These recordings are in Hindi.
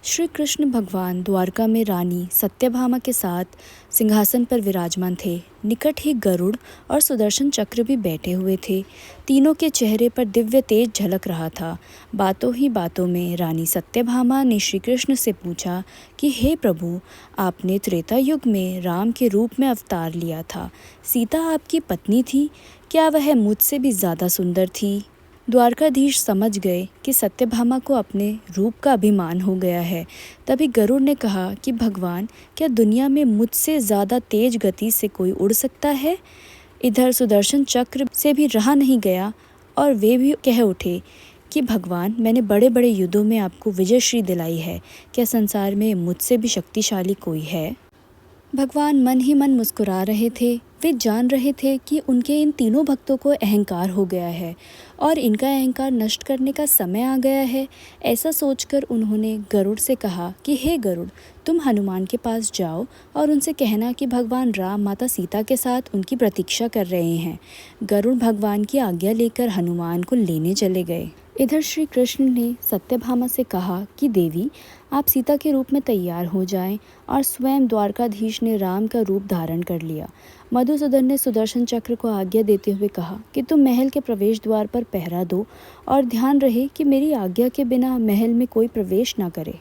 श्री कृष्ण भगवान द्वारका में रानी सत्यभामा के साथ सिंहासन पर विराजमान थे। निकट ही गरुड़ और सुदर्शन चक्र भी बैठे हुए थे। तीनों के चेहरे पर दिव्य तेज झलक रहा था। बातों ही बातों में रानी सत्यभामा ने श्री कृष्ण से पूछा कि हे प्रभु, आपने त्रेता युग में राम के रूप में अवतार लिया था। सीता आपकी पत्नी थी, क्या वह मुझसे भी ज़्यादा सुंदर थी? द्वारकाधीश समझ गए कि सत्यभामा को अपने रूप का अभिमान हो गया है। तभी गरुड़ ने कहा कि भगवान, क्या दुनिया में मुझसे ज़्यादा तेज गति से कोई उड़ सकता है? इधर सुदर्शन चक्र से भी रहा नहीं गया और वे भी कह उठे कि भगवान, मैंने बड़े बड़े युद्धों में आपको विजयश्री दिलाई है, क्या संसार में मुझसे भी शक्तिशाली कोई है? भगवान मन ही मन मुस्कुरा रहे थे। वे जान रहे थे कि उनके इन तीनों भक्तों को अहंकार हो गया है और इनका अहंकार नष्ट करने का समय आ गया है। ऐसा सोचकर उन्होंने गरुड़ से कहा कि हे गरुड़, तुम हनुमान के पास जाओ और उनसे कहना कि भगवान राम माता सीता के साथ उनकी प्रतीक्षा कर रहे हैं। गरुड़ भगवान की आज्ञा लेकर हनुमान को लेने चले गए। इधर श्री कृष्ण ने सत्यभामा से कहा कि देवी, आप सीता के रूप में तैयार हो जाएं, और स्वयं द्वारकाधीश ने राम का रूप धारण कर लिया। मधुसूदन ने सुदर्शन चक्र को आज्ञा देते हुए कहा कि तुम महल के प्रवेश द्वार पर पहरा दो और ध्यान रहे कि मेरी आज्ञा के बिना महल में कोई प्रवेश न करे।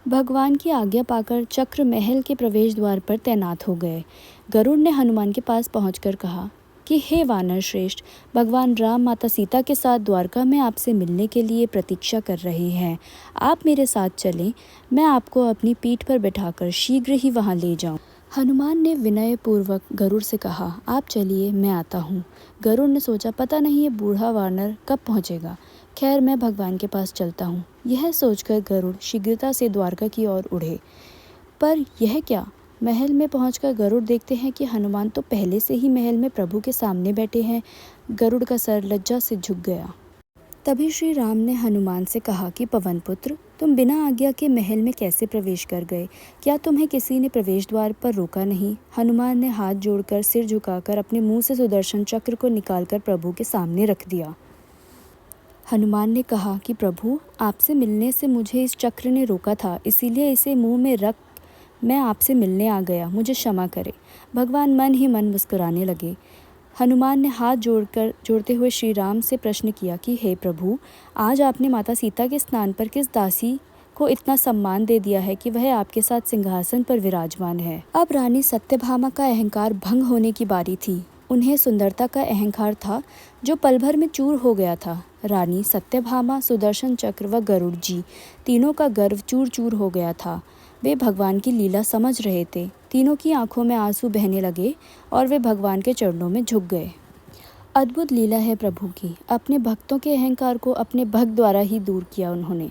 भगवान की आज्ञा पाकर चक्र महल के प्रवेश द्वार पर तैनात हो गए। गरुड़ ने हनुमान के पास पहुंचकर कहा कि हे वानर श्रेष्ठ, भगवान राम माता सीता के साथ द्वारका में आपसे मिलने के लिए प्रतीक्षा कर रहे हैं। आप मेरे साथ चलें, मैं आपको अपनी पीठ पर बैठाकर शीघ्र ही वहां ले जाऊं। हनुमान ने विनयपूर्वक गरुड़ से कहा, आप चलिए, मैं आता हूँ। गरुड़ ने सोचा, पता नहीं ये बूढ़ा वानर कब पहुँचेगा। खैर, मैं भगवान के पास चलता हूँ। यह सोचकर गरुड़ शीघ्रता से द्वारका की ओर उड़े। पर यह क्या, महल में पहुंचकर गरुड़ देखते हैं कि हनुमान तो पहले से ही महल में प्रभु के सामने बैठे हैं। गरुड़ का सर लज्जा से झुक गया। तभी श्री राम ने हनुमान से कहा कि पवन पुत्र, तुम बिना आज्ञा के महल में कैसे प्रवेश कर गए? क्या तुम्हें किसी ने प्रवेश द्वार पर रोका नहीं? हनुमान ने हाथ जोड़कर सिर झुकाकर अपने मुंह से सुदर्शन चक्र को निकालकर प्रभु के सामने रख दिया। हनुमान ने कहा कि प्रभु, आपसे मिलने से मुझे इस चक्र ने रोका था, इसीलिए इसे मुंह में रख मैं आपसे मिलने आ गया, मुझे क्षमा करें। भगवान मन ही मन मुस्कुराने लगे। हनुमान ने हाथ जोड़ते हुए श्री राम से प्रश्न किया कि हे प्रभु, आज आपने माता सीता के स्थान पर किस दासी को इतना सम्मान दे दिया है कि वह आपके साथ सिंहासन पर विराजमान है? अब रानी सत्यभामा का अहंकार भंग होने की बारी थी। उन्हें सुंदरता का अहंकार था जो पल भर में चूर हो गया था। रानी सत्यभामा, सुदर्शन चक्र व गरुड़ जी तीनों का गर्व चूर चूर हो गया था। वे भगवान की लीला समझ रहे थे। तीनों की आंखों में आंसू बहने लगे और वे भगवान के चरणों में झुक गए। अद्भुत लीला है प्रभु की। अपने भक्तों के अहंकार को अपने भक्त द्वारा ही दूर किया उन्होंने।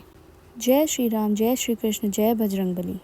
जय श्री राम, जय श्री कृष्ण, जय बजरंगबली।